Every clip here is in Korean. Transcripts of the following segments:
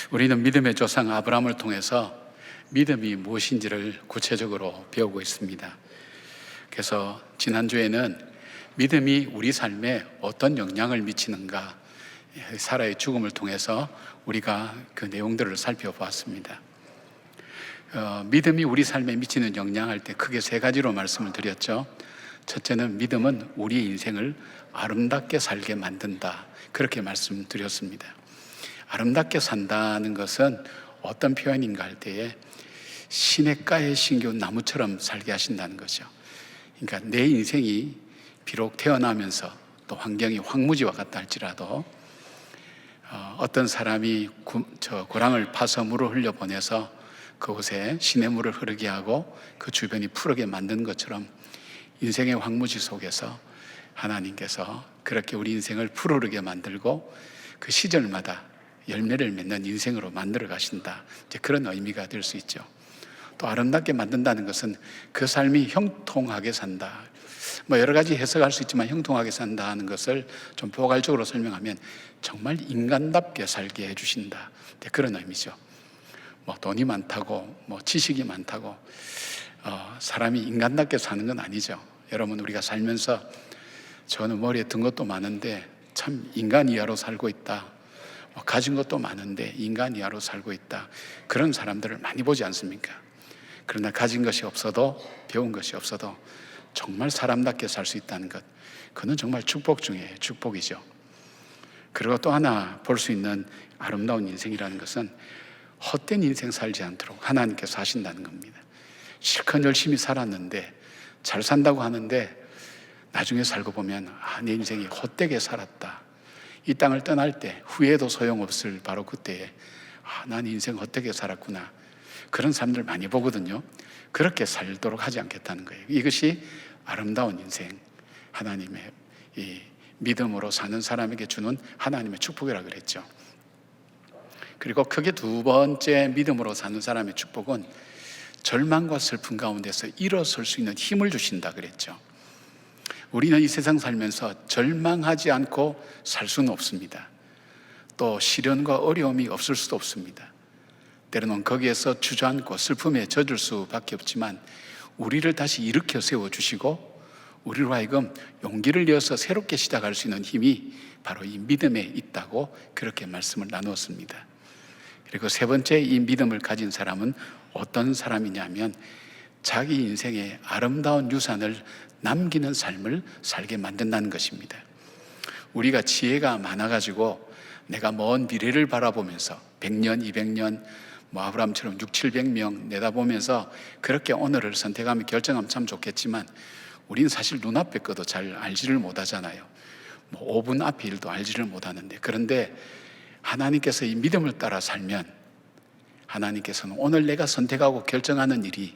우리는 믿음의 조상 아브라함을 통해서 믿음이 무엇인지를 구체적으로 배우고 있습니다. 그래서 지난주에는 믿음이 우리 삶에 어떤 영향을 미치는가, 사라의 죽음을 통해서 우리가 그 내용들을 살펴보았습니다. 믿음이 우리 삶에 미치는 영향할 때 크게 세 가지로 말씀을 드렸죠. 첫째는 믿음은 우리의 인생을 아름답게 살게 만든다, 그렇게 말씀드렸습니다. 아름답게 산다는 것은 어떤 표현인가 할 때에 시냇가에 심겨온 나무처럼 살게 하신다는 거죠. 그러니까 내 인생이 비록 태어나면서 또 환경이 황무지와 같다 할지라도 어떤 사람이 고랑을 파서 물을 흘려보내서 그곳에 시냇물을 흐르게 하고 그 주변이 푸르게 만든 것처럼 인생의 황무지 속에서 하나님께서 그렇게 우리 인생을 푸르르게 만들고 그 시절마다 열매를 맺는 인생으로 만들어 가신다, 이제 그런 의미가 될 수 있죠. 또 아름답게 만든다는 것은 그 삶이 형통하게 산다, 여러 가지 해석할 수 있지만 형통하게 산다는 것을 좀 포괄적으로 설명하면 정말 인간답게 살게 해주신다, 그런 의미죠. 돈이 많다고 지식이 많다고 사람이 인간답게 사는 건 아니죠. 여러분, 우리가 살면서 저는 머리에 든 것도 많은데 참 인간 이하로 살고 있다, 가진 것도 많은데 인간 이하로 살고 있다, 그런 사람들을 많이 보지 않습니까? 그러나 가진 것이 없어도, 배운 것이 없어도 정말 사람답게 살 수 있다는 것, 그건 정말 축복 중에 축복이죠. 그리고 또 하나 볼 수 있는 아름다운 인생이라는 것은 헛된 인생 살지 않도록 하나님께서 하신다는 겁니다. 실컷 열심히 살았는데, 잘 산다고 하는데 나중에 살고 보면 내 인생이 헛되게 살았다, 이 땅을 떠날 때 후회도 소용없을 바로 그때에 난 인생 헛되게 살았구나, 그런 사람들 많이 보거든요. 그렇게 살도록 하지 않겠다는 거예요. 이것이 아름다운 인생, 하나님의 이 믿음으로 사는 사람에게 주는 하나님의 축복이라고 그랬죠. 그리고 크게 두 번째 믿음으로 사는 사람의 축복은 절망과 슬픔 가운데서 일어설 수 있는 힘을 주신다 그랬죠. 우리는 이 세상 살면서 절망하지 않고 살 수는 없습니다. 또 시련과 어려움이 없을 수도 없습니다. 때로는 거기에서 주저앉고 슬픔에 젖을 수밖에 없지만 우리를 다시 일으켜 세워주시고 우리로 하여금 용기를 내어서 새롭게 시작할 수 있는 힘이 바로 이 믿음에 있다고 그렇게 말씀을 나누었습니다. 그리고 세 번째, 이 믿음을 가진 사람은 어떤 사람이냐면 자기 인생의 아름다운 유산을 남기는 삶을 살게 만든다는 것입니다. 우리가 지혜가 많아가지고 내가 먼 미래를 바라보면서 100년, 200년, 아브라함처럼 600-700명 내다보면서 그렇게 오늘을 선택하면 결정하면 참 좋겠지만 우리는 사실 눈앞의 것도 잘 알지를 못하잖아요. 5분 앞의 일도 알지를 못하는데, 그런데 하나님께서 이 믿음을 따라 살면 하나님께서는 오늘 내가 선택하고 결정하는 일이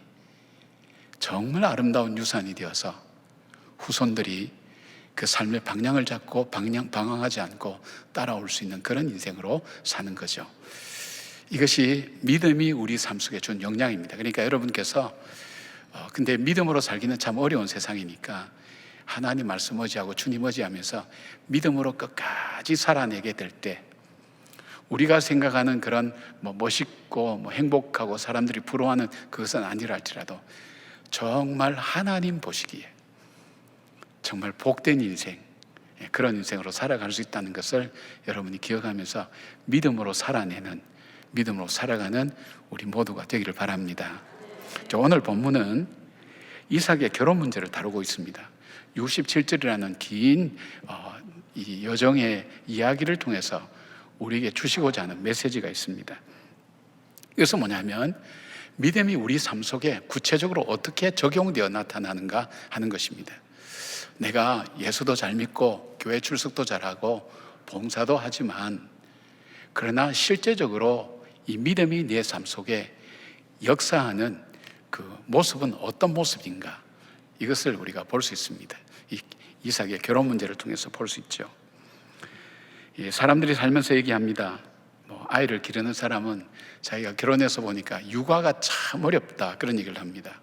정말 아름다운 유산이 되어서 후손들이 그 삶의 방향을 잡고 방황하지 않고 따라올 수 있는 그런 인생으로 사는 거죠. 이것이 믿음이 우리 삶 속에 준 영향입니다. 그러니까 여러분께서 근데 믿음으로 살기는 참 어려운 세상이니까 하나님 말씀 의지하고 주님 의지하면서 믿음으로 끝까지 살아내게 될 때 우리가 생각하는 그런 멋있고 행복하고 사람들이 부러워하는 그것은 아니라 할지라도 정말 하나님 보시기에 정말 복된 인생, 그런 인생으로 살아갈 수 있다는 것을 여러분이 기억하면서 믿음으로 살아가는 우리 모두가 되기를 바랍니다. 오늘 본문은 이삭의 결혼 문제를 다루고 있습니다. 67절이라는 긴 이 여정의 이야기를 통해서 우리에게 주시고자 하는 메시지가 있습니다. 이것은 뭐냐면 믿음이 우리 삶 속에 구체적으로 어떻게 적용되어 나타나는가 하는 것입니다. 내가 예수도 잘 믿고 교회 출석도 잘하고 봉사도 하지만 그러나 실제적으로 이 믿음이 내 삶 속에 역사하는 그 모습은 어떤 모습인가, 이것을 우리가 볼 수 있습니다. 이삭의 결혼 문제를 통해서 볼 수 있죠. 사람들이 살면서 얘기합니다. 아이를 기르는 사람은 자기가 결혼해서 보니까 육아가 참 어렵다, 그런 얘기를 합니다.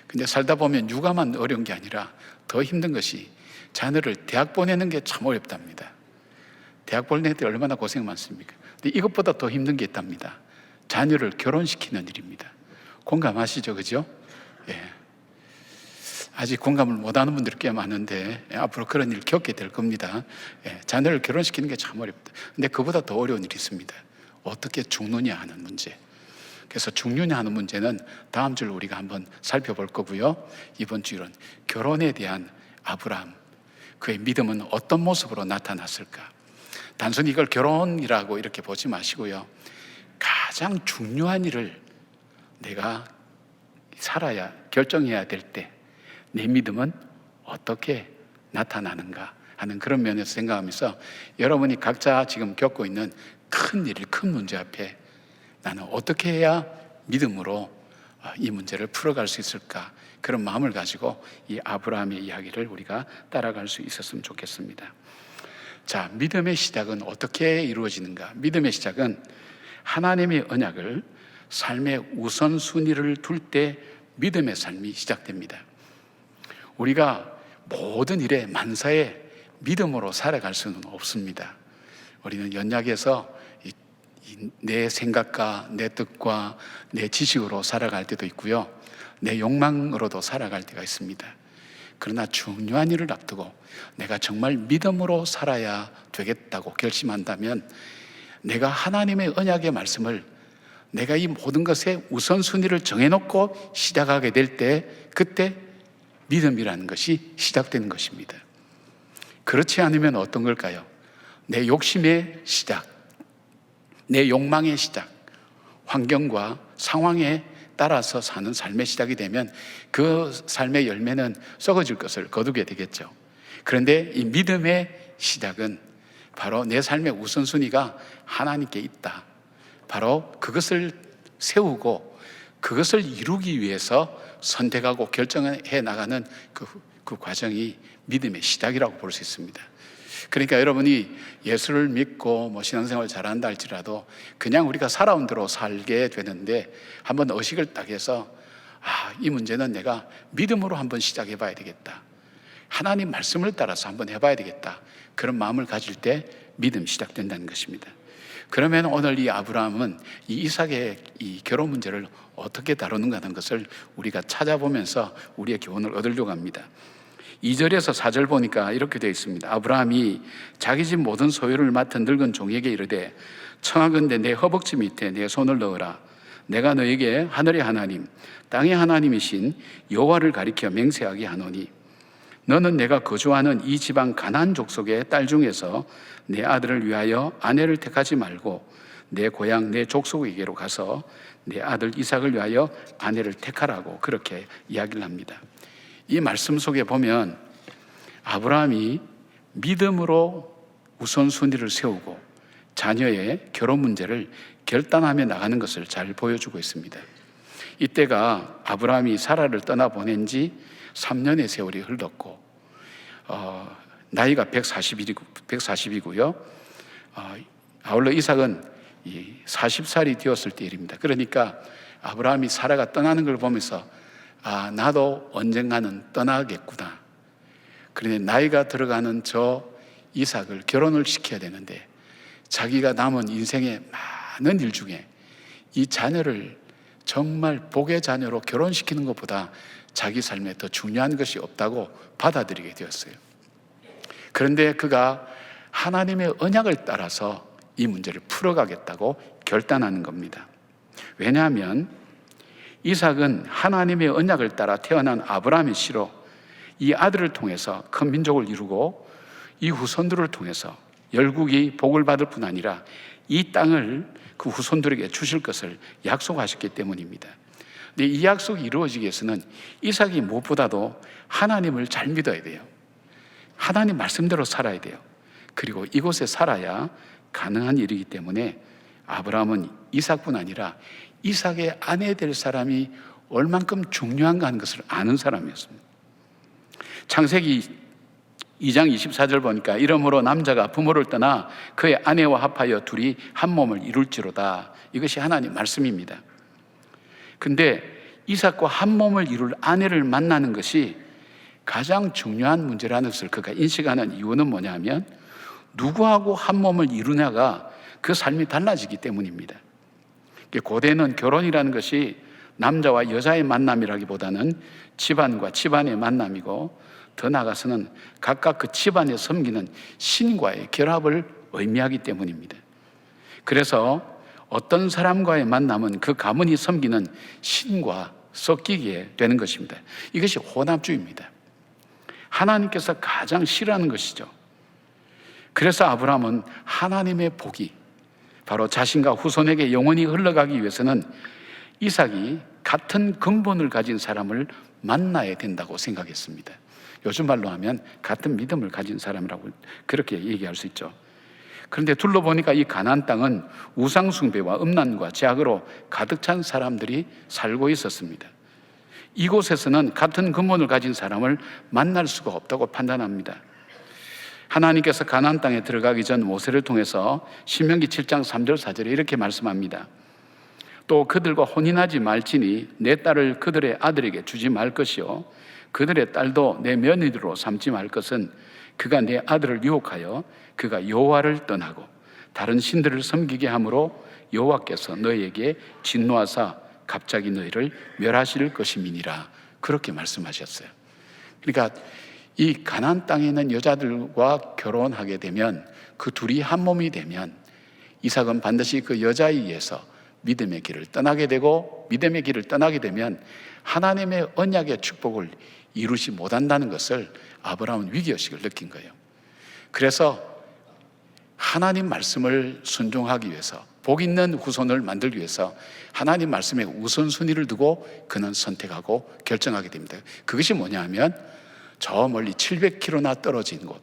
근데 살다 보면 육아만 어려운 게 아니라 더 힘든 것이 자녀를 대학 보내는 게 참 어렵답니다. 대학 보낼 때 얼마나 고생 많습니까? 근데 이것보다 더 힘든 게 있답니다. 자녀를 결혼시키는 일입니다. 공감하시죠? 그죠? 예. 아직 공감을 못하는 분들이 꽤 많은데 앞으로 그런 일을 겪게 될 겁니다. 예. 자녀를 결혼시키는 게 참 어렵다. 근데 그보다 더 어려운 일이 있습니다. 어떻게 죽느냐 하는 문제. 그래서 죽느냐 하는 문제는 다음 주를 우리가 한번 살펴볼 거고요. 이번 주일은 결혼에 대한 아브라함, 그의 믿음은 어떤 모습으로 나타났을까? 단순히 이걸 결혼이라고 이렇게 보지 마시고요. 가장 중요한 일을 내가 살아야, 결정해야 될 때 내 믿음은 어떻게 나타나는가 하는 그런 면에서 생각하면서 여러분이 각자 지금 겪고 있는 큰 일, 큰 문제 앞에 나는 어떻게 해야 믿음으로 이 문제를 풀어갈 수 있을까? 그런 마음을 가지고 이 아브라함의 이야기를 우리가 따라갈 수 있었으면 좋겠습니다. 자, 믿음의 시작은 어떻게 이루어지는가? 믿음의 시작은 하나님의 언약을 삶의 우선순위를 둘 때 믿음의 삶이 시작됩니다. 우리가 모든 일에 만사에 믿음으로 살아갈 수는 없습니다. 우리는 연약해서 내 생각과 내 뜻과 내 지식으로 살아갈 때도 있고요, 내 욕망으로도 살아갈 때가 있습니다. 그러나 중요한 일을 앞두고 내가 정말 믿음으로 살아야 되겠다고 결심한다면 내가 하나님의 언약의 말씀을 내가 이 모든 것의 우선순위를 정해놓고 시작하게 될 때 그때 믿음이라는 것이 시작되는 것입니다. 그렇지 않으면 어떤 걸까요? 내 욕심의 시작, 내 욕망의 시작, 환경과 상황에 따라서 사는 삶의 시작이 되면 그 삶의 열매는 썩어질 것을 거두게 되겠죠. 그런데 이 믿음의 시작은 바로 내 삶의 우선순위가 하나님께 있다. 바로 그것을 세우고 그것을 이루기 위해서 선택하고 결정해 나가는 그 과정이 믿음의 시작이라고 볼 수 있습니다. 그러니까 여러분이 예수를 믿고 신앙생활을 잘한다 할지라도 그냥 우리가 살아온 대로 살게 되는데 한번 의식을 딱 해서 이 문제는 내가 믿음으로 한번 시작해 봐야 되겠다. 하나님 말씀을 따라서 한번 해봐야 되겠다. 그런 마음을 가질 때 믿음 시작된다는 것입니다. 그러면 오늘 이 아브라함은 이 이삭의 이 결혼 문제를 어떻게 다루는가 하는 것을 우리가 찾아보면서 우리의 교훈을 얻으려고 합니다. 2절에서 4절 보니까 이렇게 되어 있습니다. 아브라함이 자기 집 모든 소유를 맡은 늙은 종에게 이르되 청하건대 내 허벅지 밑에 내 손을 넣으라. 내가 너에게 하늘의 하나님 땅의 하나님이신 여호와를 가리켜 맹세하게 하노니 너는 내가 거주하는 이 지방 가나안 족속의 딸 중에서 내 아들을 위하여 아내를 택하지 말고 내 고향 내 족속에게로 가서 내 아들 이삭을 위하여 아내를 택하라고 그렇게 이야기를 합니다. 이 말씀 속에 보면 아브라함이 믿음으로 우선순위를 세우고 자녀의 결혼 문제를 결단하며 나가는 것을 잘 보여주고 있습니다. 이때가 아브라함이 사라를 떠나보낸 지 3년의 세월이 흘렀고 나이가 140이고요. 아울러 이삭은 40살이 되었을 때 일입니다. 그러니까 아브라함이 사라가 떠나는 걸 보면서 나도 언젠가는 떠나겠구나. 그런데 나이가 들어가는 저 이삭을 결혼을 시켜야 되는데 자기가 남은 인생의 많은 일 중에 이 자녀를 정말 복의 자녀로 결혼시키는 것보다 자기 삶에 더 중요한 것이 없다고 받아들이게 되었어요. 그런데 그가 하나님의 언약을 따라서 이 문제를 풀어가겠다고 결단하는 겁니다. 왜냐하면 이삭은 하나님의 언약을 따라 태어난 아브라함의 씨로 이 아들을 통해서 큰 민족을 이루고 이 후손들을 통해서 열국이 복을 받을 뿐 아니라 이 땅을 그 후손들에게 주실 것을 약속하셨기 때문입니다. 근데 이 약속이 이루어지기 위해서는 이삭이 무엇보다도 하나님을 잘 믿어야 돼요. 하나님 말씀대로 살아야 돼요. 그리고 이곳에 살아야 가능한 일이기 때문에 아브라함은 이삭뿐 아니라 이삭의 아내 될 사람이 얼만큼 중요한가 하는 것을 아는 사람이었습니다. 창세기 2장 24절 보니까 이러므로 남자가 부모를 떠나 그의 아내와 합하여 둘이 한 몸을 이룰지로다. 이것이 하나님 말씀입니다. 근데 이삭과 한 몸을 이룰 아내를 만나는 것이 가장 중요한 문제라는 것을 그가 인식하는 이유는 뭐냐면 누구하고 한 몸을 이루냐가 그 삶이 달라지기 때문입니다. 고대는 결혼이라는 것이 남자와 여자의 만남이라기보다는 집안과 집안의 만남이고, 더 나아가서는 각각 그 집안에 섬기는 신과의 결합을 의미하기 때문입니다. 그래서 어떤 사람과의 만남은 그 가문이 섬기는 신과 섞이게 되는 것입니다. 이것이 혼합주의입니다. 하나님께서 가장 싫어하는 것이죠. 그래서 아브라함은 하나님의 복이 바로 자신과 후손에게 영원히 흘러가기 위해서는 이삭이 같은 근본을 가진 사람을 만나야 된다고 생각했습니다. 요즘 말로 하면 같은 믿음을 가진 사람이라고 그렇게 얘기할 수 있죠. 그런데 둘러보니까 이 가나안 땅은 우상숭배와 음란과 제약으로 가득 찬 사람들이 살고 있었습니다. 이곳에서는 같은 근본을 가진 사람을 만날 수가 없다고 판단합니다. 하나님께서 가나안 땅에 들어가기 전 모세를 통해서 신명기 7장 3절 4절에 이렇게 말씀합니다. 또 그들과 혼인하지 말지니 내 딸을 그들의 아들에게 주지 말 것이요 그들의 딸도 내 며느리로 삼지 말 것은 그가 내 아들을 유혹하여 그가 여호와를 떠나고 다른 신들을 섬기게 함으로 여호와께서 너희에게 진노하사 갑자기 너희를 멸하실 것임이니라. 그렇게 말씀하셨어요. 그러니까 이 가나안 땅에 있는 여자들과 결혼하게 되면, 그 둘이 한 몸이 되면 이삭은 반드시 그 여자에 의해서 믿음의 길을 떠나게 되고, 믿음의 길을 떠나게 되면 하나님의 언약의 축복을 이루지 못한다는 것을 아브라함은 위기의식을 느낀 거예요. 그래서 하나님 말씀을 순종하기 위해서, 복 있는 후손을 만들기 위해서 하나님 말씀에 우선순위를 두고 그는 선택하고 결정하게 됩니다. 그것이 뭐냐 하면 저 멀리 700km나 떨어진 곳,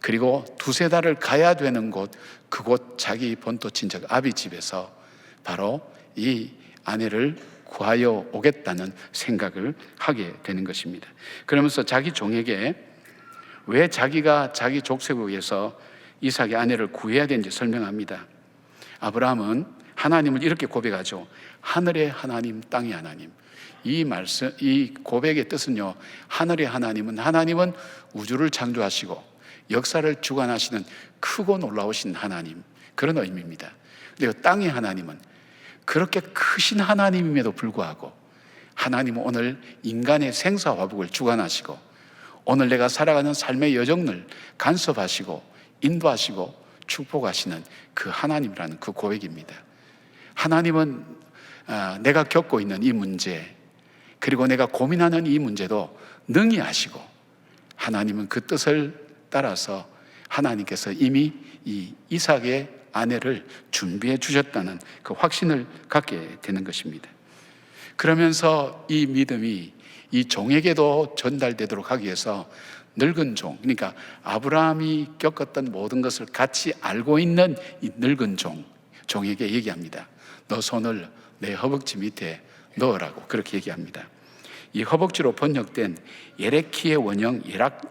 그리고 두세 달을 가야 되는 곳, 그곳 자기 본토 친척 아비 집에서 바로 이 아내를 구하여 오겠다는 생각을 하게 되는 것입니다. 그러면서 자기 종에게 왜 자기가 자기 족속을 위해서 이삭의 아내를 구해야 되는지 설명합니다. 아브라함은 하나님을 이렇게 고백하죠. 하늘의 하나님, 땅의 하나님. 이 말씀, 이 고백의 뜻은요, 하늘의 하나님은 우주를 창조하시고 역사를 주관하시는 크고 놀라우신 하나님, 그런 의미입니다. 그런데 땅의 하나님은 그렇게 크신 하나님임에도 불구하고 하나님은 오늘 인간의 생사화복을 주관하시고 오늘 내가 살아가는 삶의 여정을 간섭하시고 인도하시고 축복하시는 그 하나님이라는 그 고백입니다. 하나님은 내가 겪고 있는 이 문제, 그리고 내가 고민하는 이 문제도 능히 아시고, 하나님은 그 뜻을 따라서 하나님께서 이미 이 이삭의 아내를 준비해 주셨다는 그 확신을 갖게 되는 것입니다. 그러면서 이 믿음이 이 종에게도 전달되도록 하기 위해서 늙은 종, 그러니까 아브라함이 겪었던 모든 것을 같이 알고 있는 이 늙은 종에게 얘기합니다. 너 손을 내 허벅지 밑에 넣으라고 그렇게 얘기합니다. 이 허벅지로 번역된 예레키의 원형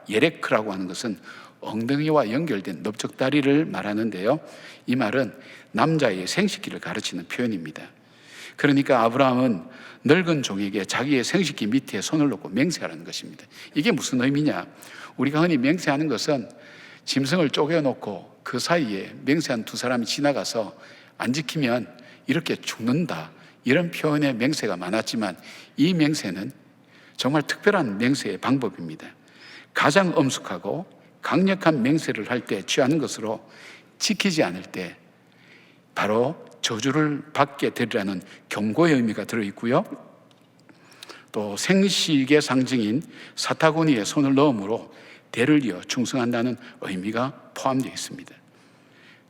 예레크라고 하는 것은 엉덩이와 연결된 넓적다리를 말하는데요, 이 말은 남자의 생식기를 가르치는 표현입니다. 그러니까 아브라함은 늙은 종에게 자기의 생식기 밑에 손을 놓고 맹세하라는 것입니다. 이게 무슨 의미냐? 우리가 흔히 맹세하는 것은 짐승을 쪼개놓고 그 사이에 맹세한 두 사람이 지나가서 안 지키면 이렇게 죽는다, 이런 표현의 맹세가 많았지만 이 맹세는 정말 특별한 맹세의 방법입니다. 가장 엄숙하고 강력한 맹세를 할 때 취하는 것으로 지키지 않을 때 바로 저주를 받게 되리라는 경고의 의미가 들어있고요, 또 생식의 상징인 사타구니에 손을 넣음으로 대를 이어 충성한다는 의미가 포함되어 있습니다.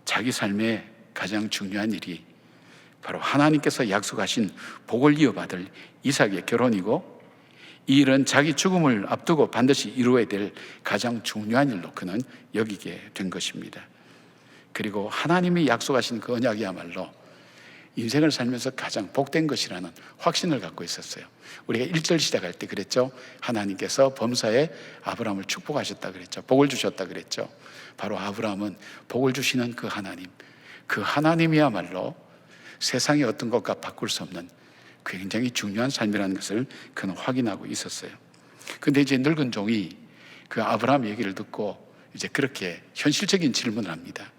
자기 삶의 가장 중요한 일이 바로 하나님께서 약속하신 복을 이어받을 이삭의 결혼이고, 이 일은 자기 죽음을 앞두고 반드시 이루어야 될 가장 중요한 일로 그는 여기게 된 것입니다. 그리고 하나님이 약속하신 그 언약이야말로 인생을 살면서 가장 복된 것이라는 확신을 갖고 있었어요. 우리가 1절 시작할 때 그랬죠. 하나님께서 범사에 아브라함을 축복하셨다 그랬죠. 복을 주셨다 그랬죠. 바로 아브라함은 복을 주시는 그 하나님, 그 하나님이야말로 세상의 어떤 것과 바꿀 수 없는 굉장히 중요한 삶이라는 것을 그는 확인하고 있었어요. 근데 이제 늙은 종이 그 아브라함 얘기를 듣고 이제 그렇게 현실적인 질문을 합니다.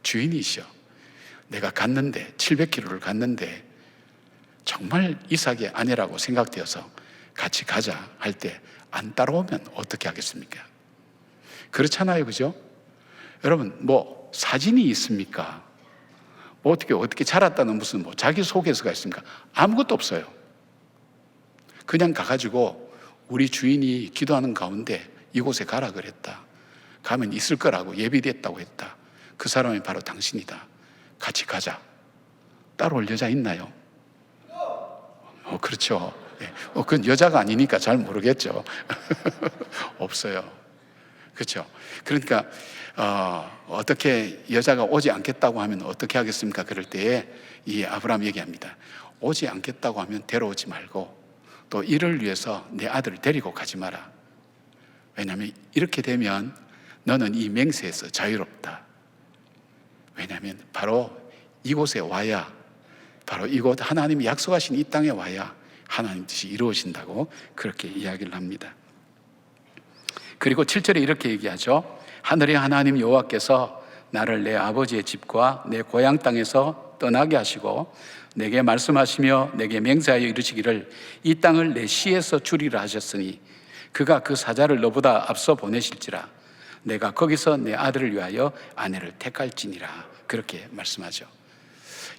주인이시여, 내가 갔는데 700km를 갔는데 정말 이삭의 아내라고 생각되어서 같이 가자 할 때 안 따라오면 어떻게 하겠습니까? 그렇잖아요, 그죠? 여러분, 뭐 사진이 있습니까? 뭐 어떻게 자랐다는 무슨 뭐 자기소개서가 있습니까? 아무것도 없어요. 그냥 가가지고 우리 주인이 기도하는 가운데 이곳에 가라 그랬다. 가면 있을 거라고 예비됐다고 했다. 그 사람이 바로 당신이다. 같이 가자. 따라올 여자 있나요? 그렇죠. 네. 그건 여자가 아니니까 잘 모르겠죠. 없어요. 그렇죠. 그러니까 어떻게 여자가 오지 않겠다고 하면 어떻게 하겠습니까? 그럴 때에 이 아브라함 얘기합니다. 오지 않겠다고 하면 데려오지 말고 또 이를 위해서 내 아들을 데리고 가지 마라. 왜냐하면 이렇게 되면 너는 이 맹세에서 자유롭다. 왜냐하면 바로 이곳에 와야, 바로 이곳 하나님이 약속하신 이 땅에 와야 하나님 뜻이 이루어진다고 그렇게 이야기를 합니다. 그리고 7절에 이렇게 얘기하죠. 하늘의 하나님 여호와께서 나를 내 아버지의 집과 내 고향 땅에서 떠나게 하시고 내게 말씀하시며 내게 맹세하여 이르시기를 이 땅을 내 시에서 주리라 하셨으니 그가 그 사자를 너보다 앞서 보내실지라 내가 거기서 내 아들을 위하여 아내를 택할지니라. 그렇게 말씀하죠.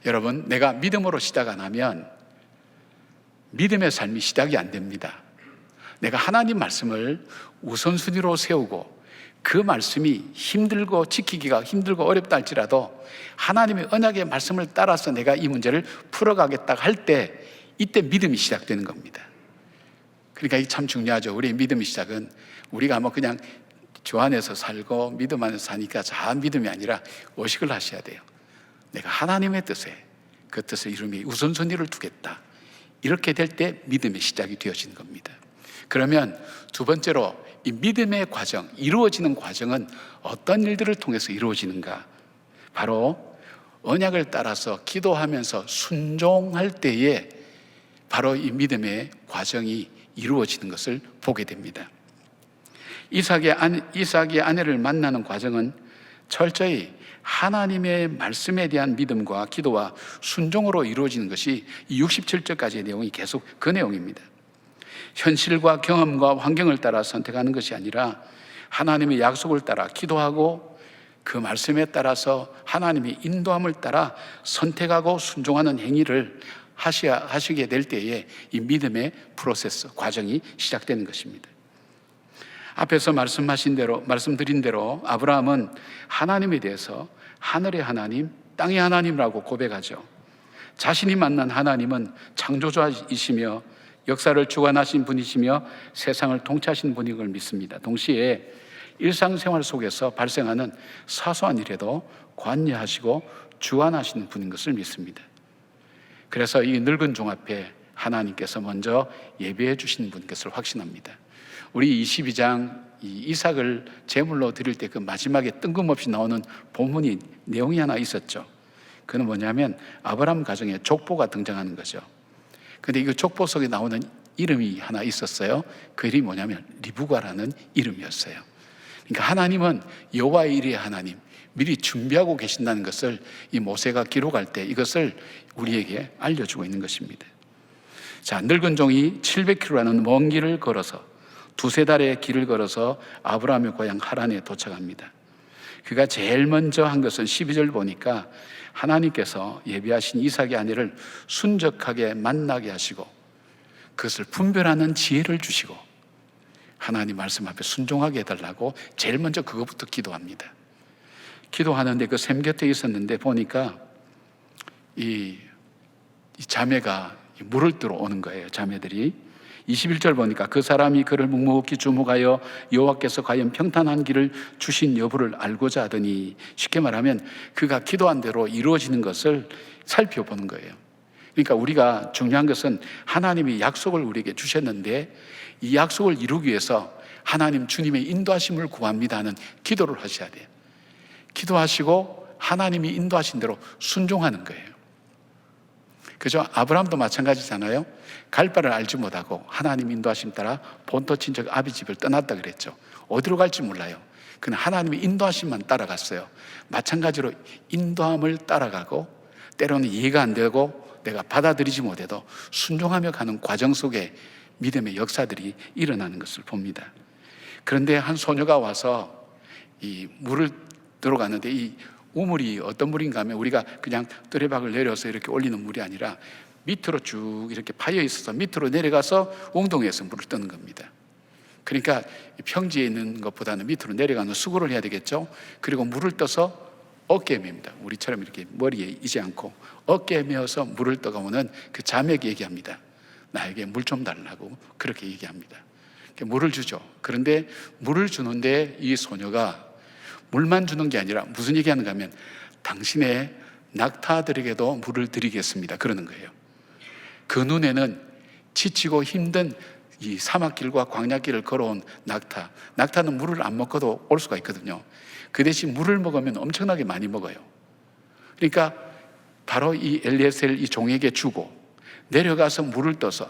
여러분, 내가 믿음으로 시작 안 하면 믿음의 삶이 시작이 안 됩니다. 내가 하나님 말씀을 우선순위로 세우고 그 말씀이 힘들고 지키기가 힘들고 어렵다 할지라도 하나님의 언약의 말씀을 따라서 내가 이 문제를 풀어가겠다 할 때 이때 믿음이 시작되는 겁니다. 그러니까 이게 참 중요하죠. 우리의 믿음의 시작은 우리가 뭐 그냥 주 안에서 살고 믿음 안에서 사니까 자한 믿음이 아니라 의식을 하셔야 돼요. 내가 하나님의 뜻에 그 뜻을 이루며 우선순위를 두겠다. 이렇게 될 때 믿음의 시작이 되어지는 겁니다. 그러면 두 번째로 이 믿음의 과정, 이루어지는 과정은 어떤 일들을 통해서 이루어지는가? 바로 언약을 따라서 기도하면서 순종할 때에 바로 이 믿음의 과정이 이루어지는 것을 보게 됩니다. 이삭의 아내를 만나는 과정은 철저히 하나님의 말씀에 대한 믿음과 기도와 순종으로 이루어지는 것이 이 67절까지의 내용이 계속 그 내용입니다. 현실과 경험과 환경을 따라 선택하는 것이 아니라 하나님의 약속을 따라 기도하고 그 말씀에 따라서 하나님의 인도함을 따라 선택하고 순종하는 행위를 하시게 될 때에 이 믿음의 프로세스, 과정이 시작되는 것입니다. 앞에서 말씀드린 대로 아브라함은 하나님에 대해서 하늘의 하나님, 땅의 하나님이라고 고백하죠. 자신이 만난 하나님은 창조주이시며 역사를 주관하신 분이시며 세상을 통치하신 분인 걸 믿습니다. 동시에 일상생활 속에서 발생하는 사소한 일에도 관여하시고 주관하시는 분인 것을 믿습니다. 그래서 이 늙은 종 앞에 하나님께서 먼저 예배해 주신 분인 것을 확신합니다. 우리 22장 이삭을 제물로 드릴 때 그 마지막에 뜬금없이 나오는 본문이 내용이 하나 있었죠. 그건 뭐냐면 아브라함 가정에 족보가 등장하는 거죠. 근데 이 족보 속에 나오는 이름이 하나 있었어요. 그 이름이 뭐냐면 리브가라는 이름이었어요. 그러니까 하나님은 여호와의 일의 하나님, 미리 준비하고 계신다는 것을 이 모세가 기록할 때 이것을 우리에게 알려주고 있는 것입니다. 자, 늙은 종이 700km라는 먼 길을 걸어서 두세 달의 길을 걸어서 아브라함의 고향 하란에 도착합니다. 그가 제일 먼저 한 것은 12절 보니까 하나님께서 예비하신 이삭의 아내를 순적하게 만나게 하시고 그것을 분별하는 지혜를 주시고 하나님 말씀 앞에 순종하게 해달라고 제일 먼저 그것부터 기도합니다. 기도하는데 그 샘 곁에 있었는데 보니까 이 자매가 물을 뜨러 오는 거예요. 자매들이 21절 보니까 그 사람이 그를 묵묵히 주목하여 여호와께서 과연 평탄한 길을 주신 여부를 알고자 하더니, 쉽게 말하면 그가 기도한 대로 이루어지는 것을 살펴보는 거예요. 그러니까 우리가 중요한 것은 하나님이 약속을 우리에게 주셨는데 이 약속을 이루기 위해서 하나님 주님의 인도하심을 구합니다 하는 기도를 하셔야 돼요. 기도하시고 하나님이 인도하신 대로 순종하는 거예요. 그죠? 아브라함도 마찬가지잖아요. 갈 바를 알지 못하고 하나님 인도하심 따라 본토 친척 아비 집을 떠났다 그랬죠. 어디로 갈지 몰라요. 그는 하나님의 인도하심만 따라갔어요. 마찬가지로 인도함을 따라가고 때로는 이해가 안 되고 내가 받아들이지 못해도 순종하며 가는 과정 속에 믿음의 역사들이 일어나는 것을 봅니다. 그런데 한 소녀가 와서 이 물을 들어가는데, 이 우물이 어떤 물인가 하면 우리가 그냥 뜨레박을 내려서 이렇게 올리는 물이 아니라 밑으로 쭉 이렇게 파여 있어서 밑으로 내려가서 웅덩이에서 물을 뜨는 겁니다. 그러니까 평지에 있는 것보다는 밑으로 내려가는 수고를 해야 되겠죠. 그리고 물을 떠서 어깨에 맵니다. 우리처럼 이렇게 머리에 이지 않고 어깨에 메어서 물을 떠가오는 그 자매에게 얘기합니다. 나에게 물 좀 달라고 그렇게 얘기합니다. 물을 주죠. 그런데 물을 주는데 이 소녀가 물만 주는 게 아니라 무슨 얘기하는가 하면 당신의 낙타들에게도 물을 드리겠습니다, 그러는 거예요. 그 눈에는 지치고 힘든 이 사막길과 광야길을 걸어온 낙타는 물을 안 먹고도 올 수가 있거든요. 그 대신 물을 먹으면 엄청나게 많이 먹어요. 그러니까 바로 이 엘리에셀 이 종에게 주고 내려가서 물을 떠서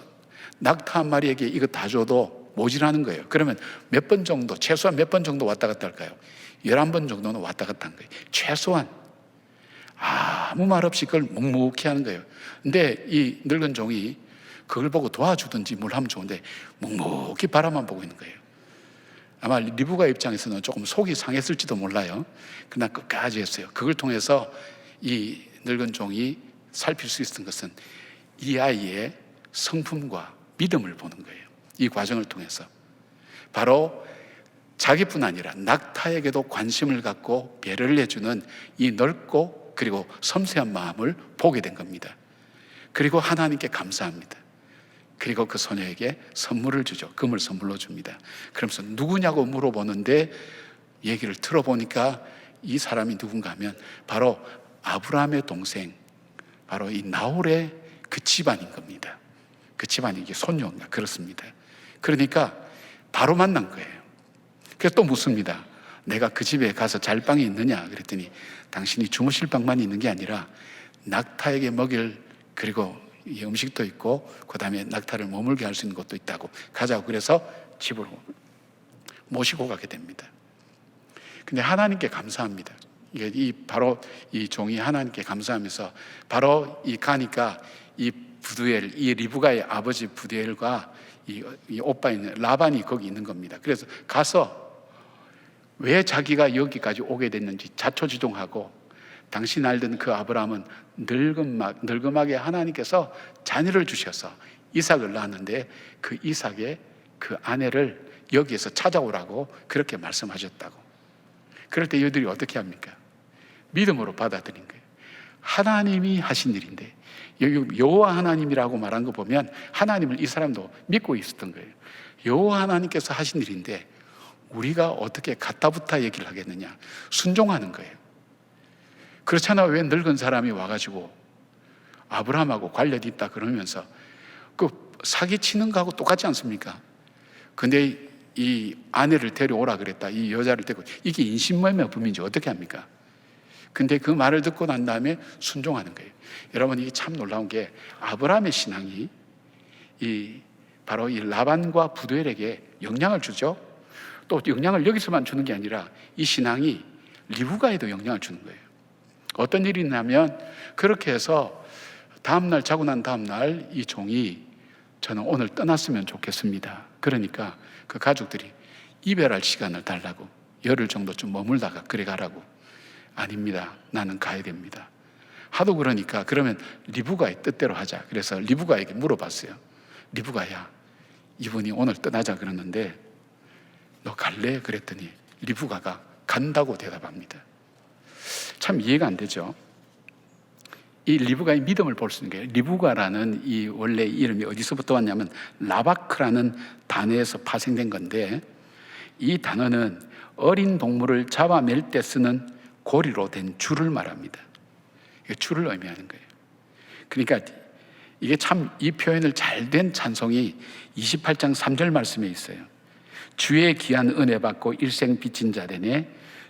낙타 한 마리에게 이거 다 줘도 모자라는 거예요. 그러면 몇 번 정도, 최소한 몇 번 정도 왔다 갔다 할까요? 11번 정도는 왔다 갔다 한 거예요. 최소한. 아무 말 없이 그걸 묵묵히 하는 거예요. 근데 이 늙은 종이 그걸 보고 도와주든지 뭘 하면 좋은데 묵묵히 바라만 보고 있는 거예요. 아마 리브가 입장에서는 조금 속이 상했을지도 몰라요. 그러나 끝까지 했어요. 그걸 통해서 이 늙은 종이 살필 수 있었던 것은 이 아이의 성품과 믿음을 보는 거예요. 이 과정을 통해서 바로 자기뿐 아니라 낙타에게도 관심을 갖고 배려를 해주는 이 넓고 그리고 섬세한 마음을 보게 된 겁니다. 그리고 하나님께 감사합니다. 그리고 그 소녀에게 선물을 주죠. 금을 선물로 줍니다. 그러면서 누구냐고 물어보는데 얘기를 들어보니까 이 사람이 누군가 하면 바로 아브라함의 동생, 바로 이 나홀의 그 집안인 겁니다. 그 집안이 이게 손녀인가 그렇습니다. 그러니까 바로 만난 거예요. 그래서 또 묻습니다. 내가 그 집에 가서 잘 방이 있느냐 그랬더니 당신이 주무실 방만 있는 게 아니라 낙타에게 먹일 그리고 이 음식도 있고 그 다음에 낙타를 머물게 할 수 있는 것도 있다고 가자고 그래서 집으로 모시고 가게 됩니다. 근데 하나님께 감사합니다. 이게 바로 이 종이 하나님께 감사하면서 바로 이 가니까 이 부두엘, 이 리브가의 아버지 부두엘과 이 오빠인 라반이 거기 있는 겁니다. 그래서 가서 왜 자기가 여기까지 오게 됐는지 자초지종하고 당신 알던 그 아브라함은 늙음하게 하나님께서 자녀를 주셔서 이삭을 낳았는데 그 이삭의 그 아내를 여기에서 찾아오라고 그렇게 말씀하셨다고. 그럴 때 이들이 어떻게 합니까? 믿음으로 받아들인 거예요. 하나님이 하신 일인데 여기 여호와 하나님이라고 말한 거 보면 하나님을 이 사람도 믿고 있었던 거예요. 여호와 하나님께서 하신 일인데 우리가 어떻게 갖다붙어 얘기를 하겠느냐. 순종하는 거예요. 그렇잖아. 왜 늙은 사람이 와가지고 아브라함하고 관련이 있다 그러면서 그 사기치는 거하고 똑같지 않습니까? 근데 이 아내를 데려오라 그랬다. 이 여자를 데리고 이게 인신매매범인지 어떻게 합니까? 근데 그 말을 듣고 난 다음에 순종하는 거예요. 여러분 이게 참 놀라운 게 아브라함의 신앙이 바로 이 라반과 부두엘에게 영향을 주죠. 또 영향을 여기서만 주는 게 아니라 이 신앙이 리브가에도 영향을 주는 거예요. 어떤 일이 있냐면 그렇게 해서 다음날 자고 난 다음날 이 종이 저는 오늘 떠났으면 좋겠습니다. 그러니까 그 가족들이 이별할 시간을 달라고 열흘 정도 좀 머물다가 그래 가라고. 아닙니다. 나는 가야 됩니다. 하도 그러니까 그러면 리브가의 뜻대로 하자. 그래서 리브가에게 물어봤어요. 리브가야, 이분이 오늘 떠나자 그러는데 너 갈래? 그랬더니 리브가가 간다고 대답합니다. 참 이해가 안 되죠. 이 리브가의 믿음을 볼 수 있는 게 리브가라는 이 원래 이름이 어디서부터 왔냐면 라바크라는 단어에서 파생된 건데 이 단어는 어린 동물을 잡아낼 때 쓰는 고리로 된 줄을 말합니다. 줄을 의미하는 거예요. 그러니까 이게 참 이 표현을 잘된 찬송이 28장 3절 말씀에 있어요. 주의 귀한 은혜 받고 일생 빚진 자 되네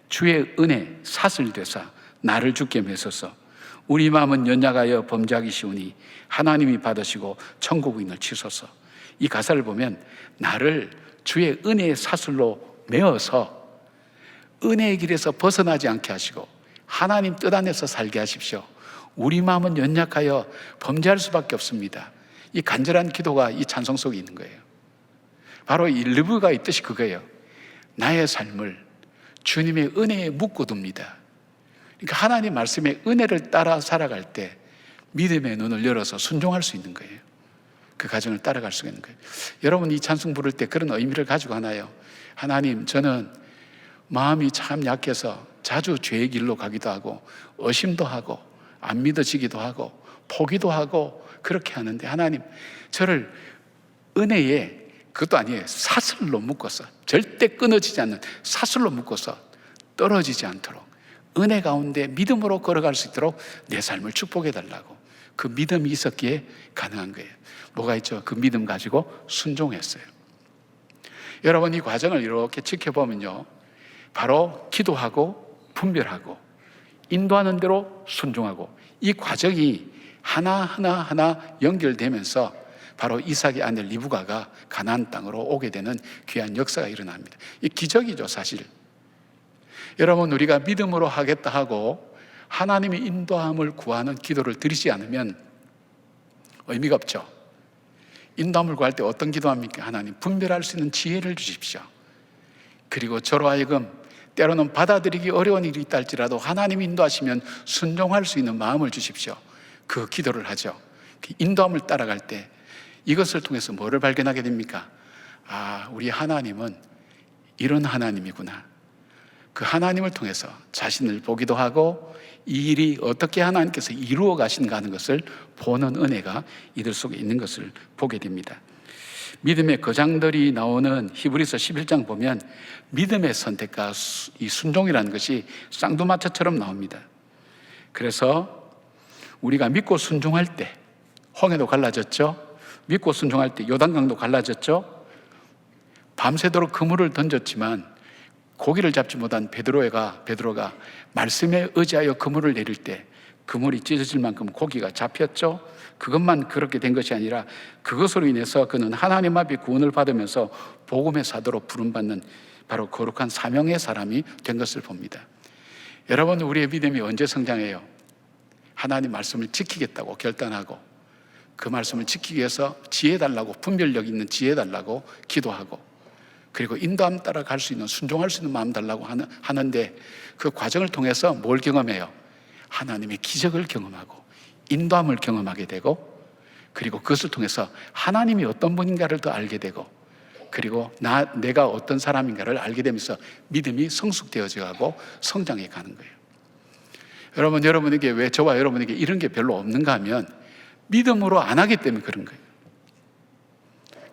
주의 은혜 사슬 되사 나를 주께 메소서 우리 마음은 연약하여 범죄하기 쉬우니 하나님이 받으시고 천국인을 치소서. 이 가사를 보면 나를 주의 은혜의 사슬로 메어서 은혜의 길에서 벗어나지 않게 하시고 하나님 뜻 안에서 살게 하십시오. 우리 마음은 연약하여 범죄할 수밖에 없습니다. 이 간절한 기도가 이 찬송 속에 있는 거예요. 바로 이 리브가 있듯이 그거예요. 나의 삶을 주님의 은혜에 묶어둡니다. 그러니까 하나님 말씀의 은혜를 따라 살아갈 때 믿음의 눈을 열어서 순종할 수 있는 거예요. 그 과정을 따라갈 수가 있는 거예요. 여러분 이 찬송 부를 때 그런 의미를 가지고 하나요? 하나님, 저는 마음이 참 약해서 자주 죄의 길로 가기도 하고 의심도 하고 안 믿어지기도 하고 포기도 하고 그렇게 하는데, 하나님 저를 은혜에, 그것도 아니에요, 사슬로 묶어서, 절대 끊어지지 않는 사슬로 묶어서 떨어지지 않도록 은혜 가운데 믿음으로 걸어갈 수 있도록 내 삶을 축복해 달라고. 그 믿음이 있었기에 가능한 거예요. 뭐가 있죠? 그 믿음 가지고 순종했어요. 여러분 이 과정을 이렇게 지켜보면요, 바로 기도하고 분별하고 인도하는 대로 순종하고, 이 과정이 하나 연결되면서 바로 이삭의 아내 리브가가 가나안 땅으로 오게 되는 귀한 역사가 일어납니다. 이 기적이죠 사실. 여러분 우리가 믿음으로 하겠다 하고 하나님의 인도함을 구하는 기도를 드리지 않으면 의미가 없죠. 인도함을 구할 때 어떤 기도합니까? 하나님 분별할 수 있는 지혜를 주십시오. 그리고 저로 하여금 때로는 받아들이기 어려운 일이 있다 할지라도 하나님 인도하시면 순종할 수 있는 마음을 주십시오. 그 기도를 하죠. 그 인도함을 따라갈 때 이것을 통해서 뭐를 발견하게 됩니까? 아, 우리 하나님은 이런 하나님이구나. 그 하나님을 통해서 자신을 보기도 하고 이 일이 어떻게 하나님께서 이루어 가신가 하는 것을 보는 은혜가 이들 속에 있는 것을 보게 됩니다. 믿음의 거장들이 나오는 히브리서 11장 보면 믿음의 선택과 이 순종이라는 것이 쌍두마차처럼 나옵니다. 그래서 우리가 믿고 순종할 때 홍해도 갈라졌죠. 믿고 순종할 때 요단강도 갈라졌죠. 밤새도록 그물을 던졌지만 고기를 잡지 못한 베드로가 말씀에 의지하여 그물을 내릴 때 그물이 찢어질 만큼 고기가 잡혔죠. 그것만 그렇게 된 것이 아니라 그것으로 인해서 그는 하나님 앞에 구원을 받으면서 복음의 사도로 부름받는 바로 거룩한 사명의 사람이 된 것을 봅니다. 여러분 우리의 믿음이 언제 성장해요? 하나님 말씀을 지키겠다고 결단하고 그 말씀을 지키기 위해서 지혜 달라고, 분별력 있는 지혜 달라고 기도하고, 그리고 인도함 따라 갈 수 있는, 순종할 수 있는 마음 달라고 하는데 그 과정을 통해서 뭘 경험해요? 하나님의 기적을 경험하고 인도함을 경험하게 되고, 그리고 그것을 통해서 하나님이 어떤 분인가를 더 알게 되고, 그리고 내가 어떤 사람인가를 알게 되면서 믿음이 성숙되어져 가고 성장해 가는 거예요. 여러분에게 왜 저와 여러분에게 이런 게 별로 없는가 하면 믿음으로 안 하기 때문에 그런 거예요.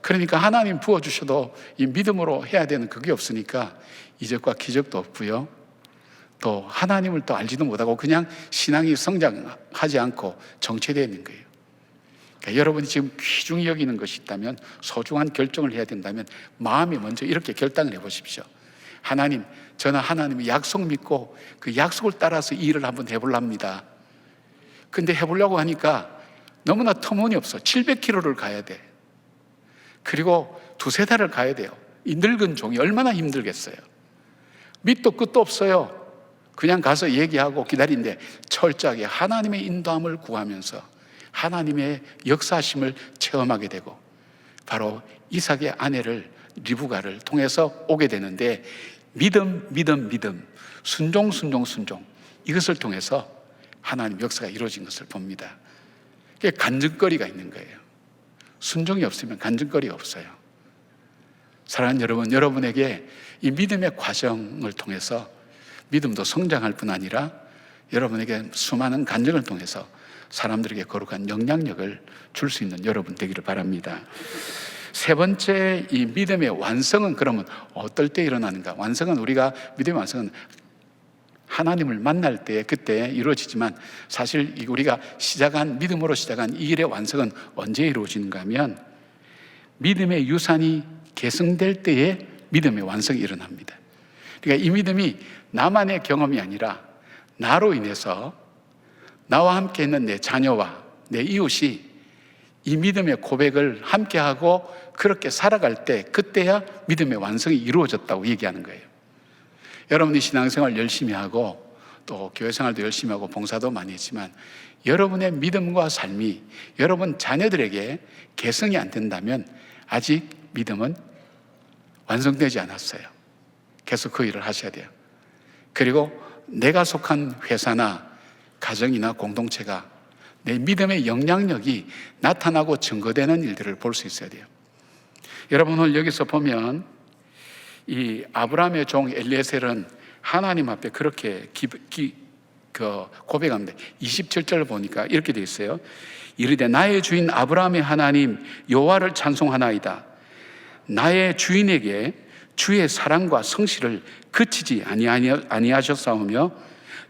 그러니까 하나님 부어주셔도 이 믿음으로 해야 되는 그게 없으니까 이적과 기적도 없고요, 또 하나님을 또 알지도 못하고 그냥 신앙이 성장하지 않고 정체되어 있는 거예요. 그러니까 여러분이 지금 귀중히 여기는 것이 있다면, 소중한 결정을 해야 된다면 마음에 먼저 이렇게 결단을 해보십시오. 하나님, 저는 하나님의 약속 믿고 그 약속을 따라서 이 일을 한번 해보랍니다. 근데 해보려고 하니까 너무나 터무니없어. 700km를 가야 돼. 그리고 2-3달을 가야 돼요. 이 늙은 종이 얼마나 힘들겠어요. 밑도 끝도 없어요. 그냥 가서 얘기하고 기다리는데 철저하게 하나님의 인도함을 구하면서 하나님의 역사하심을 체험하게 되고, 바로 이삭의 아내를 리브가를 통해서 오게 되는데, 믿음, 순종, 이것을 통해서 하나님 역사가 이루어진 것을 봅니다. 그게 간증거리가 있는 거예요. 순종이 없으면 간증거리가 없어요. 사랑하는 여러분, 여러분에게 이 믿음의 과정을 통해서 믿음도 성장할 뿐 아니라 여러분에게 수많은 간증을 통해서 사람들에게 거룩한 영향력을 줄 수 있는 여러분 되기를 바랍니다. 세 번째, 이 믿음의 완성은 그러면 어떨 때 일어나는가? 믿음의 완성은 하나님을 만날 때, 그때 이루어지지만, 사실 우리가 믿음으로 시작한 이 일의 완성은 언제 이루어지는가 하면 믿음의 유산이 계승될 때에 믿음의 완성이 일어납니다. 그러니까 이 믿음이 나만의 경험이 아니라 나로 인해서 나와 함께 있는 내 자녀와 내 이웃이 이 믿음의 고백을 함께하고 그렇게 살아갈 때, 그때야 믿음의 완성이 이루어졌다고 얘기하는 거예요. 여러분이 신앙생활 열심히 하고 또 교회 생활도 열심히 하고 봉사도 많이 했지만 여러분의 믿음과 삶이 여러분 자녀들에게 계승이 안 된다면 아직 믿음은 완성되지 않았어요. 계속 그 일을 하셔야 돼요. 그리고 내가 속한 회사나 가정이나 공동체가 내 믿음의 영향력이 나타나고 증거되는 일들을 볼 수 있어야 돼요. 여러분 오늘 여기서 보면 이 아브라함의 종 엘리에셀은 하나님 앞에 그렇게 고백합니다. 27절을 보니까 이렇게 되어 있어요. 이르되 나의 주인 아브라함의 하나님 여호와를 찬송하나이다. 나의 주인에게 주의 사랑과 성실을 그치지 아니하셨사오며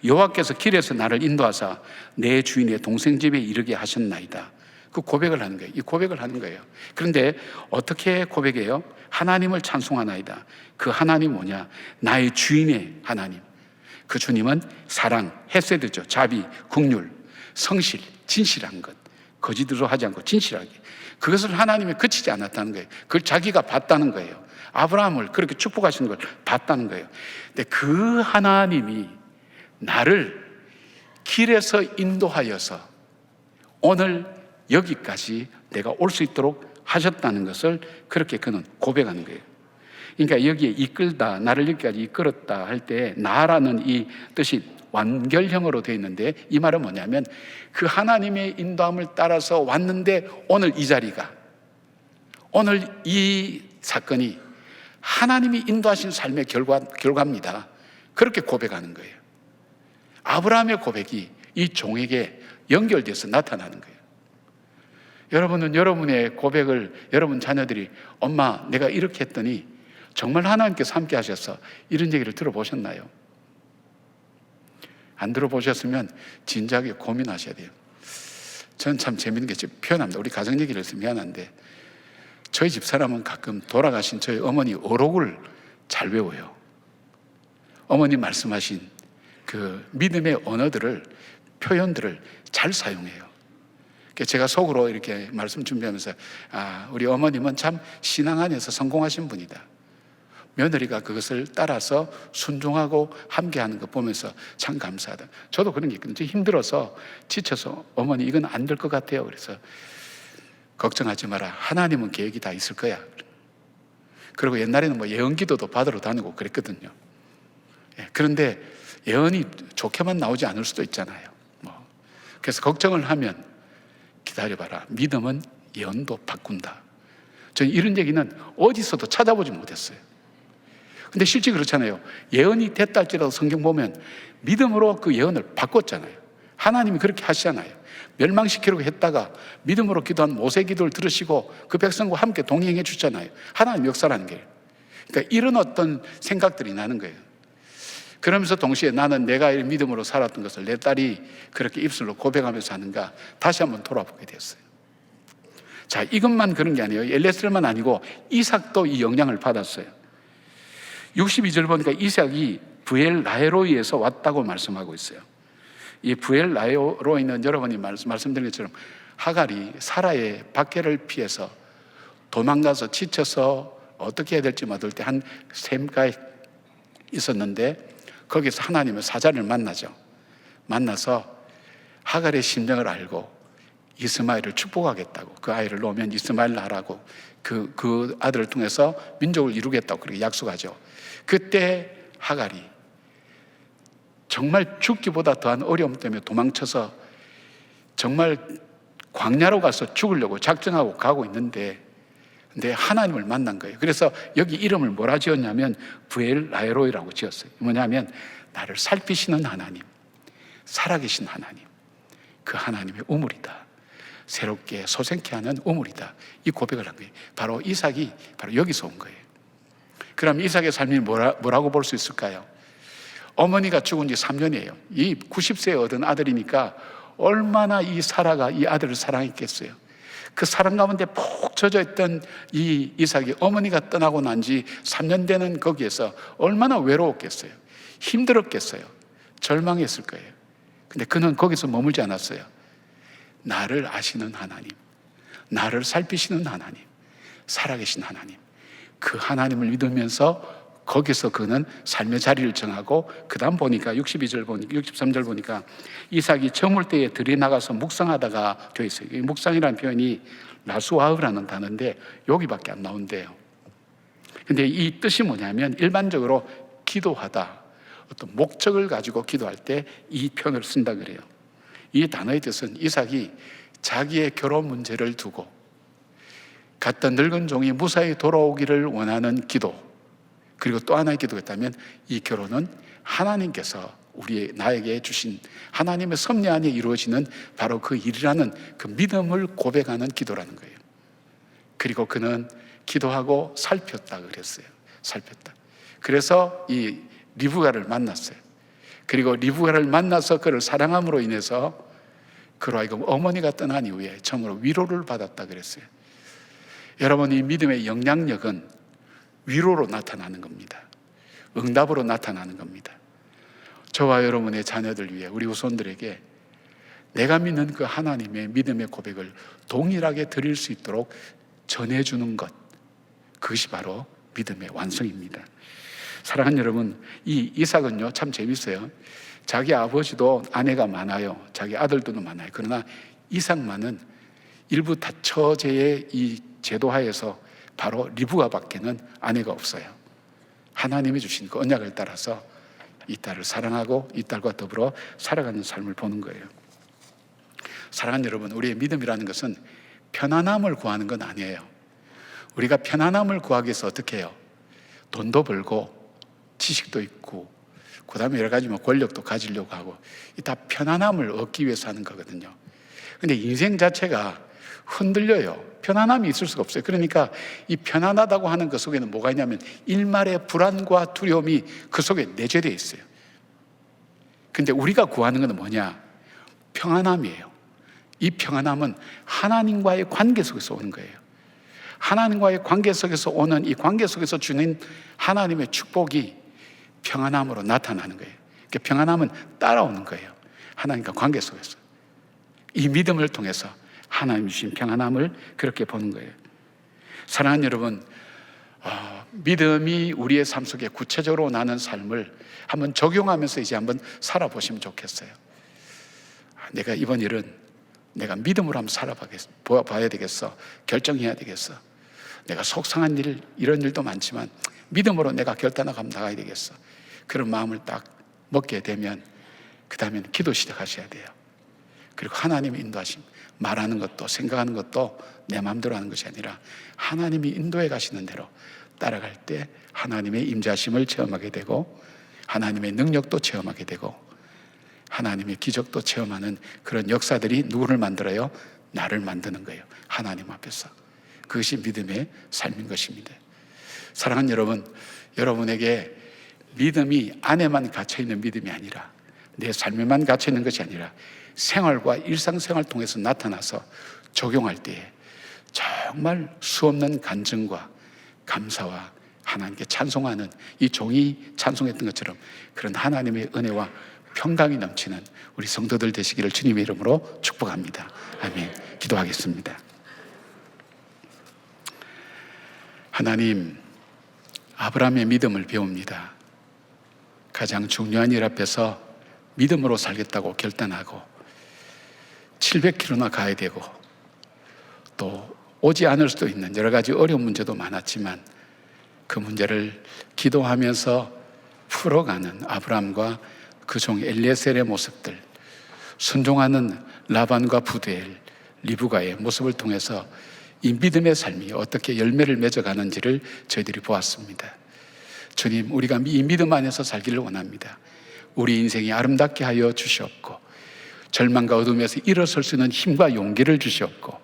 여호와께서 길에서 나를 인도하사 내 주인의 동생 집에 이르게 하셨나이다. 그 고백을 하는 거예요. 이 고백을 하는 거예요. 그런데 어떻게 고백해요? 하나님을 찬송하나이다. 그 하나님 뭐냐? 나의 주인의 하나님. 그 주님은 사랑, 헤세드죠. 자비, 긍휼, 성실, 진실한 것. 거짓으로 하지 않고 진실하게. 그것을 하나님이 그치지 않았다는 거예요. 그걸 자기가 봤다는 거예요. 아브라함을 그렇게 축복하시는 걸 봤다는 거예요. 근데 그 하나님이 나를 길에서 인도하여서 오늘 여기까지 내가 올 수 있도록 하셨다는 것을 그렇게 그는 고백하는 거예요. 그러니까 여기에 이끌다, 나를 여기까지 이끌었다 할 때 나라는 이 뜻이 완결형으로 되어 있는데 이 말은 뭐냐면 그 하나님의 인도함을 따라서 왔는데 오늘 이 자리가, 오늘 이 사건이 하나님이 인도하신 삶의 결과입니다. 그렇게 고백하는 거예요. 아브라함의 고백이 이 종에게 연결돼서 나타나는 거예요. 여러분은 여러분의 고백을 여러분 자녀들이 엄마 내가 이렇게 했더니 정말 하나님께서 함께 하셔서 이런 얘기를 들어보셨나요? 안 들어보셨으면 진지하게 고민하셔야 돼요. 저는 참 재밌는 게 표현합니다. 우리 가정 얘기를 해서 미안한데 저희 집사람은 가끔 돌아가신 저희 어머니 어록을 잘 외워요. 어머니 말씀하신 그 믿음의 언어들을, 표현들을 잘 사용해요. 제가 속으로 이렇게 말씀 준비하면서 우리 어머님은 참 신앙 안에서 성공하신 분이다. 며느리가 그것을 따라서 순종하고 함께하는 거 보면서 참 감사하다. 저도 그런 게 있거든요. 힘들어서 지쳐서 어머니 이건 안 될 것 같아요. 그래서 걱정하지 마라. 하나님은 계획이 다 있을 거야. 그리고 옛날에는 뭐 예언기도도 받으러 다니고 그랬거든요. 그런데 예언이 좋게만 나오지 않을 수도 있잖아요. 그래서 걱정을 하면 기다려봐라. 믿음은 예언도 바꾼다. 저는 이런 얘기는 어디서도 찾아보지 못했어요. 근데 실제 그렇잖아요. 예언이 됐다 할지라도 성경 보면 믿음으로 그 예언을 바꿨잖아요. 하나님이 그렇게 하시잖아요. 멸망시키려고 했다가 믿음으로 기도한 모세 기도를 들으시고 그 백성과 함께 동행해 주잖아요. 하나님 역사라는 게. 그러니까 이런 어떤 생각들이 나는 거예요. 그러면서 동시에 나는 내가 믿음으로 살았던 것을 내 딸이 그렇게 입술로 고백하면서 하는가 다시 한번 돌아보게 됐어요. 자, 이것만 그런 게 아니에요. 엘리에셀만 아니고 이삭도 이 영향을 받았어요. 62절 보니까 이삭이 브엘라헤로이에서 왔다고 말씀하고 있어요. 이 브엘라헤로이는 여러분이 말씀드린 것처럼 하갈이 사라의 박해를 피해서 도망가서 지쳐서 어떻게 해야 될지 모를 때 한 샘가에 있었는데 거기서 하나님의 사자를 만나죠. 만나서 하갈의 심정을 알고 이스마엘을 축복하겠다고, 그 아이를 놓으면 이스마엘 나라고 그 아들을 통해서 민족을 이루겠다고 그렇게 약속하죠. 그때 하갈이 정말 죽기보다 더한 어려움 때문에 도망쳐서 정말 광야로 가서 죽으려고 작정하고 가고 있는데 근데 하나님을 만난 거예요. 그래서 여기 이름을 뭐라 지었냐면 브엘라헤로이라고 지었어요. 뭐냐면 나를 살피시는 하나님, 살아계신 하나님, 그 하나님의 우물이다. 새롭게 소생케 하는 우물이다. 이 고백을 한 거예요. 바로 이삭이 바로 여기서 온 거예요. 그럼 이삭의 삶이 뭐라고 볼 수 있을까요? 어머니가 죽은 지 3년이에요. 이 90세에 얻은 아들이니까 얼마나 이 사라가 이 아들을 사랑했겠어요. 그 사랑 가운데 푹 젖어있던 이 이삭이 어머니가 떠나고 난 지 3년 되는 거기에서 얼마나 외로웠겠어요. 힘들었겠어요. 절망했을 거예요. 근데 그는 거기서 머물지 않았어요. 나를 아시는 하나님, 나를 살피시는 하나님, 살아계신 하나님, 그 하나님을 믿으면서 거기서 그는 삶의 자리를 정하고 그 다음 보니까 63절 보니까 이삭이 저물 때에 들이 나가서 묵상하다가 되어 있어요. 이 묵상이라는 표현이 라수아흐라는 단어인데 여기밖에 안 나온대요. 근데 이 뜻이 뭐냐면 일반적으로 기도하다, 어떤 목적을 가지고 기도할 때 이 표현을 쓴다 그래요. 이 단어의 뜻은 이삭이 자기의 결혼 문제를 두고 갔던 늙은 종이 무사히 돌아오기를 원하는 기도, 그리고 또 하나의 기도가 있다면 이 결혼은 하나님께서 나에게 주신 하나님의 섭리 안에 이루어지는 바로 그 일이라는 그 믿음을 고백하는 기도라는 거예요. 그리고 그는 기도하고 살폈다 그랬어요. 살폈다. 그래서 이 리브가를 만났어요. 그리고 리브가를 만나서 그를 사랑함으로 인해서 그로 하여금 어머니가 떠난 이후에 처음으로 위로를 받았다 그랬어요. 여러분, 이 믿음의 영향력은 위로로 나타나는 겁니다. 응답으로 나타나는 겁니다. 저와 여러분의 자녀들 위해, 우리 후손들에게 내가 믿는 그 하나님의 믿음의 고백을 동일하게 드릴 수 있도록 전해주는 것, 그것이 바로 믿음의 완성입니다. 사랑하는 여러분, 이 이삭은요 참 재밌어요. 자기 아버지도 아내가 많아요. 자기 아들들도 많아요. 그러나 이삭만은 일부 다처제의 이 제도하에서 바로 리브가밖에는 아내가 없어요. 하나님이 주신 그 언약을 따라서 이 딸을 사랑하고 이 딸과 더불어 살아가는 삶을 보는 거예요. 사랑하는 여러분, 우리의 믿음이라는 것은 편안함을 구하는 건 아니에요. 우리가 편안함을 구하기 위해서 어떻게 해요? 돈도 벌고 지식도 있고 그 다음에 여러 가지 권력도 가지려고 하고, 이 다 편안함을 얻기 위해서 하는 거거든요. 근데 인생 자체가 흔들려요. 편안함이 있을 수가 없어요. 그러니까 이 편안하다고 하는 그 속에는 뭐가 있냐면 일말의 불안과 두려움이 그 속에 내재되어 있어요. 근데 우리가 구하는 건 뭐냐? 평안함이에요. 이 평안함은 하나님과의 관계 속에서 오는 거예요. 하나님과의 관계 속에서 오는, 이 관계 속에서 주는 하나님의 축복이 평안함으로 나타나는 거예요. 그러니까 평안함은 따라오는 거예요. 하나님과 관계 속에서. 이 믿음을 통해서 하나님 주신 평안함을 그렇게 보는 거예요. 사랑하는 여러분, 믿음이 우리의 삶 속에 구체적으로 나는 삶을 한번 적용하면서 이제 한번 살아보시면 좋겠어요. 내가 이번 일은 내가 믿음으로 한번 살아봐야 되겠어. 결정해야 되겠어. 내가 속상한 일, 이런 일도 많지만 믿음으로 내가 결단하고 한번 나가야 되겠어. 그런 마음을 딱 먹게 되면 그 다음에는 기도 시작하셔야 돼요. 그리고 하나님의 인도하심, 말하는 것도 생각하는 것도 내 마음대로 하는 것이 아니라 하나님이 인도해 가시는 대로 따라갈 때 하나님의 임재하심을 체험하게 되고 하나님의 능력도 체험하게 되고 하나님의 기적도 체험하는 그런 역사들이 누구를 만들어요? 나를 만드는 거예요. 하나님 앞에서. 그것이 믿음의 삶인 것입니다. 사랑하는 여러분, 여러분에게 믿음이 안에만 갇혀있는 믿음이 아니라 내 삶에만 갇혀있는 것이 아니라 생활과 일상생활을 통해서 나타나서 적용할 때에 정말 수없는 간증과 감사와 하나님께 찬송하는, 이 종이 찬송했던 것처럼 그런 하나님의 은혜와 평강이 넘치는 우리 성도들 되시기를 주님의 이름으로 축복합니다. 아멘. 기도하겠습니다. 하나님, 아브라함의 믿음을 배웁니다. 가장 중요한 일 앞에서 믿음으로 살겠다고 결단하고 700km나 가야 되고 또 오지 않을 수도 있는 여러 가지 어려운 문제도 많았지만 그 문제를 기도하면서 풀어가는 아브라함과 그 종 엘리에셀의 모습들, 순종하는 라반과 부두엘, 리브가의 모습을 통해서 이 믿음의 삶이 어떻게 열매를 맺어가는지를 저희들이 보았습니다. 주님, 우리가 이 믿음 안에서 살기를 원합니다. 우리 인생이 아름답게 하여 주시옵고 절망과 어둠에서 일어설 수 있는 힘과 용기를 주시옵고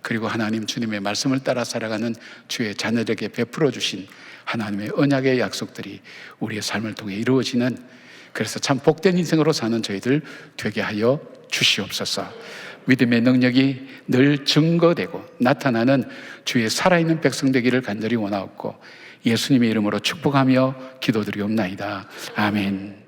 그리고 하나님 주님의 말씀을 따라 살아가는 주의 자녀에게 베풀어 주신 하나님의 언약의 약속들이 우리의 삶을 통해 이루어지는, 그래서 참 복된 인생으로 사는 저희들 되게 하여 주시옵소서. 믿음의 능력이 늘 증거되고 나타나는 주의 살아있는 백성 되기를 간절히 원하옵고 예수님의 이름으로 축복하며 기도드리옵나이다. 아멘.